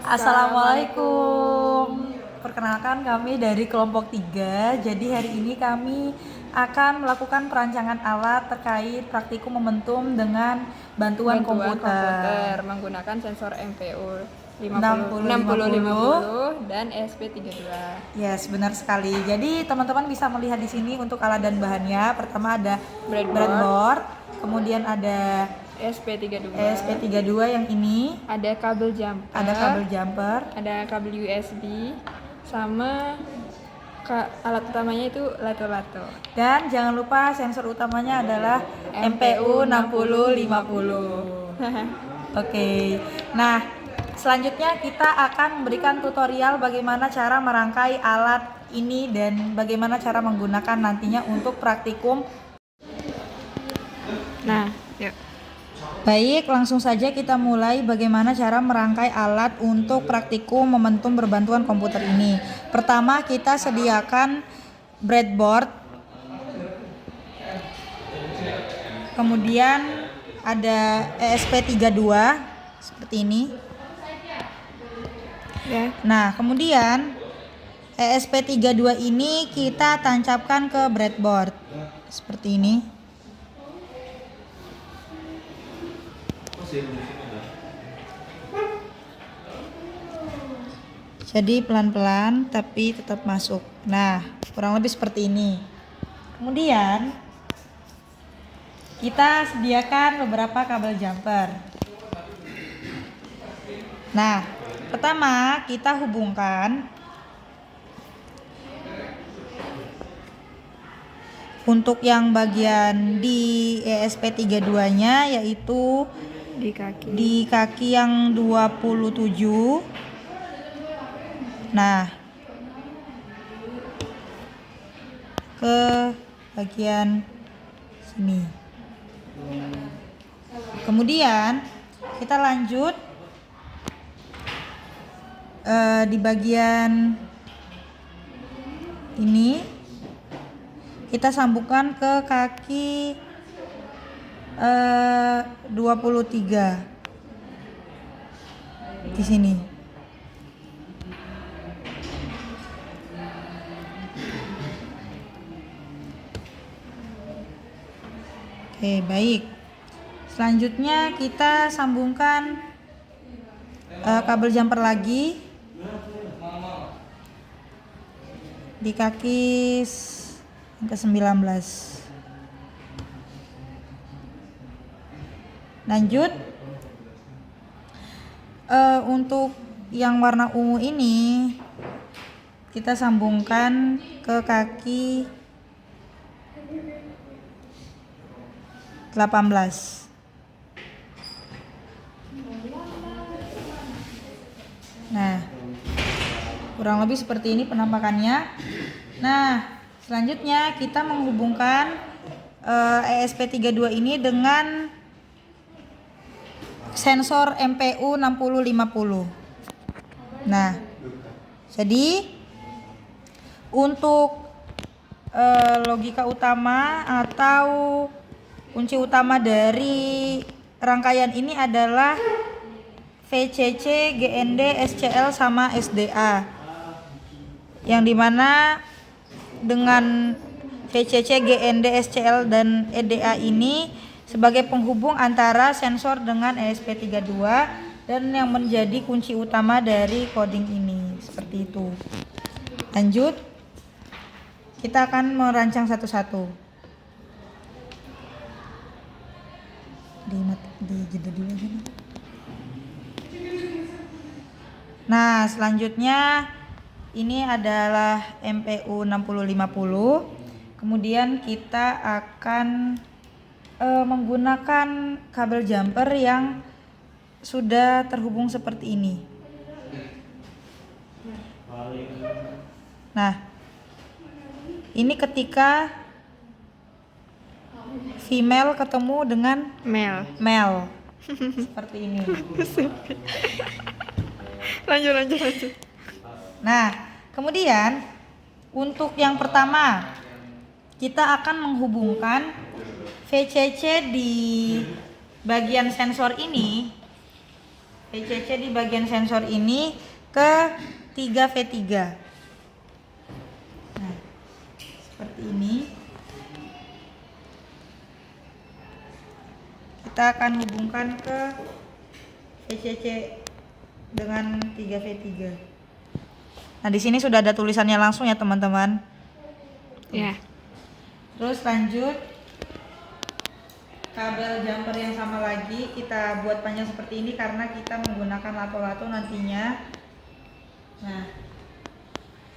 Assalamualaikum. Perkenalkan kami dari kelompok 3. Jadi hari ini kami akan melakukan perancangan alat terkait praktikum momentum dengan bantuan komputer menggunakan sensor MPU 6050 dan ESP32. Yes, benar sekali. Jadi teman-teman bisa melihat di sini untuk alat dan bahannya. Pertama ada breadboard, kemudian ada ESP32 yang ini. Ada kabel jumper. Ada kabel USB sama alat utamanya itu lato-lato. Dan jangan lupa sensor utamanya adalah MPU 6050. Oke. Nah, selanjutnya kita akan memberikan tutorial bagaimana cara merangkai alat ini dan bagaimana cara menggunakan nantinya untuk praktikum. Nah, yuk. Baik, langsung saja kita mulai bagaimana cara merangkai alat untuk praktikum momentum berbantuan komputer ini. Pertama, kita sediakan breadboard. Kemudian ada ESP32 seperti ini. Ya. Nah, kemudian ESP32 ini kita tancapkan ke breadboard seperti ini. Jadi pelan-pelan tapi tetap masuk. Nah, kurang lebih seperti ini. Kemudian kita sediakan beberapa kabel jumper. Nah, pertama kita hubungkan untuk yang bagian di ESP32-nya yaitu di kaki yang 27. Nah, ke bagian sini. Kemudian kita lanjut di bagian ini kita sambungkan ke kaki 23 di sini. Oke, baik. Selanjutnya kita sambungkan kabel jumper lagi di kaki yang ke-19. Lanjut, untuk yang warna ungu ini kita sambungkan ke kaki 18. Nah, kurang lebih seperti ini penampakannya. Nah, selanjutnya kita menghubungkan ESP32 ini dengan sensor MPU 6050. Nah, jadi untuk logika utama atau kunci utama dari rangkaian ini adalah VCC, GND, SCL sama SDA. Yang dimana dengan VCC, GND, SCL dan EDA ini sebagai penghubung antara sensor dengan ESP32 dan yang menjadi kunci utama dari coding ini. Seperti itu. Lanjut, kita akan merancang satu-satu. Di jeda dulu aja. Nah, selanjutnya ini adalah MPU 6050. Kemudian kita akan menggunakan kabel jumper yang sudah terhubung seperti ini. Nah, ini ketika female ketemu dengan male seperti ini. Lanjut. Nah, kemudian untuk yang pertama kita akan menghubungkan VCC di bagian sensor ini VCC di bagian sensor ini ke 3V3. Nah, seperti ini. Kita akan hubungkan ke VCC dengan 3V3. Nah, di sini sudah ada tulisannya langsung ya, teman-teman. Ya. Terus lanjut, kabel jumper yang sama lagi kita buat panjang seperti ini karena kita menggunakan lato-lato nantinya. Nah,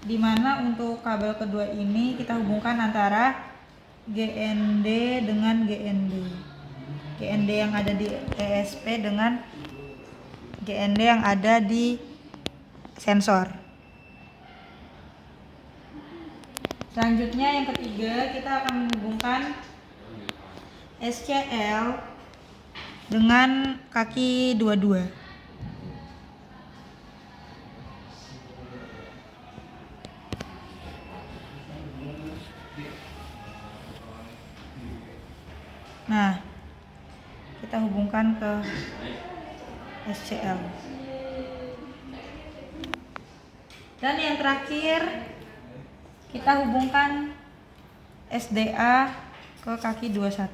dimana untuk kabel kedua ini kita hubungkan antara GND dengan GND. GND yang ada di ESP dengan GND yang ada di sensor. Selanjutnya yang ketiga, kita akan menghubungkan SCL dengan kaki 22. Nah, kita hubungkan ke SCL. Dan yang terakhir, kita hubungkan SDA ke kaki 21.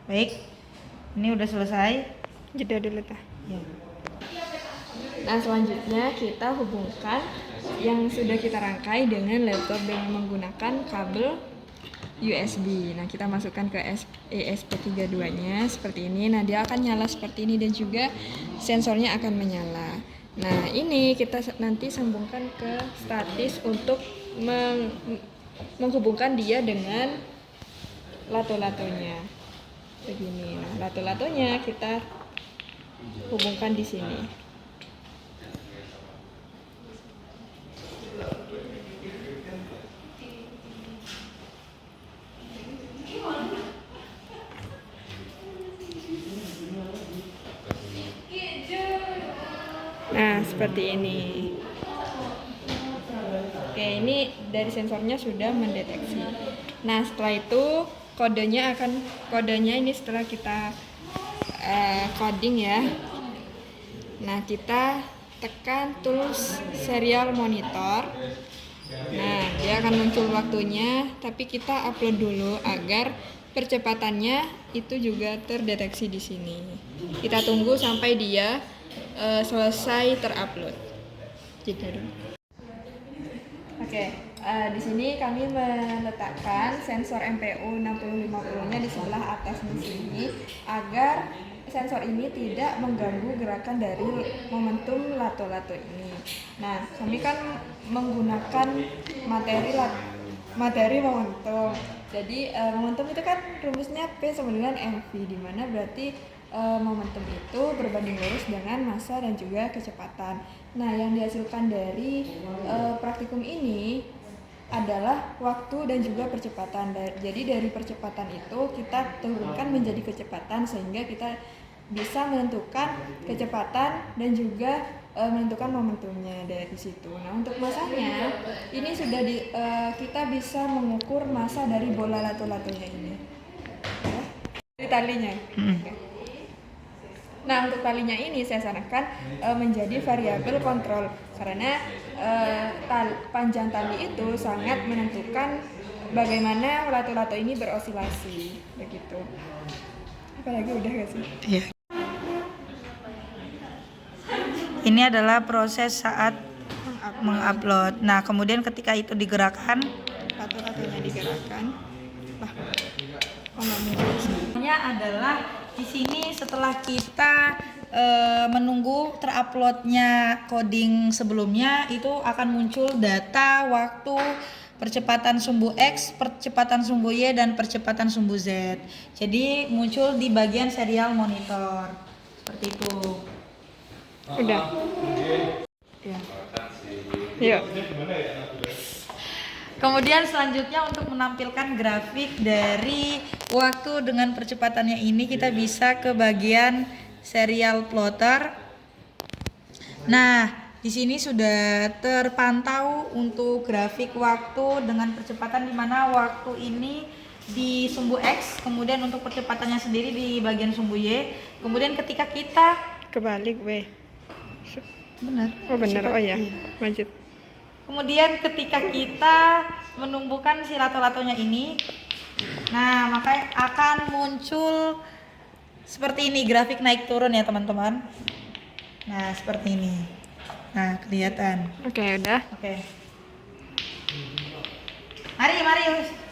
Baik, ini udah selesai. Jeda dulu tah. Ya. Nah, selanjutnya kita hubungkan yang sudah kita rangkai dengan laptop dengan menggunakan kabel USB. Nah, kita masukkan ke ESP32-nya seperti ini. Nah, dia akan nyala seperti ini dan juga sensornya akan menyala. Nah, ini kita nanti sambungkan ke statis untuk menghubungkan dia dengan lato-latonya. Begini. Nah, lato-latonya kita hubungkan di sini. Nah, seperti ini. Oke, ini dari sensornya sudah mendeteksi. Nah, setelah itu kodenya ini setelah kita coding ya. Nah, kita tekan tools serial monitor. Nah, dia akan muncul waktunya, tapi kita upload dulu agar percepatannya itu juga terdeteksi di sini. Kita tunggu sampai dia selesai terupload. Jeda dulu. Oke, di sini kami meletakkan sensor MPU 6050-nya di sebelah atas sini agar sensor ini tidak mengganggu gerakan dari momentum lato-lato ini. Nah, kami kan menggunakan materi momentum. Jadi momentum itu kan rumusnya P sama dengan mv, di mana berarti momentum itu berbanding lurus dengan massa dan juga kecepatan. Nah, yang dihasilkan dari praktikum ini adalah waktu dan juga percepatan. Jadi dari percepatan itu kita turunkan menjadi kecepatan sehingga kita bisa menentukan kecepatan dan juga menentukan momentumnya dari situ. Nah, untuk massanya ini sudah kita bisa mengukur massa dari bola lato-latonya ini. Ya, dari talinya. Okay. Nah, untuk talinya ini saya sarankan menjadi variabel kontrol karena panjang tali itu sangat menentukan bagaimana lato-lato ini berosilasi, begitu. Apalagi udah gak sih? Iya. Ini adalah proses saat mengupload. Nah, kemudian ketika itu digerakkan, Lato-latonya digerakkan. Lah, nggak muncul. Sebenarnya adalah di sini setelah kita menunggu teruploadnya coding sebelumnya, itu akan muncul data waktu percepatan sumbu X, percepatan sumbu Y, dan percepatan sumbu Z. Jadi muncul di bagian serial monitor seperti itu. Udah. Ya. Yuk. Kemudian selanjutnya untuk menampilkan grafik dari waktu dengan percepatannya ini kita bisa ke bagian serial plotter. Nah, di sini sudah terpantau untuk grafik waktu dengan percepatan di mana waktu ini di sumbu X, kemudian untuk percepatannya sendiri di bagian sumbu Y. Kemudian ketika kita Kebalik, weh. benar. Oh benar, oh ya. Iya. Lanjut. Kemudian ketika kita menumbuhkan si lato-latonya ini, nah maka akan muncul seperti ini grafik naik turun ya teman-teman. Nah seperti ini. Nah kelihatan. Oke, udah. Oke. Mari.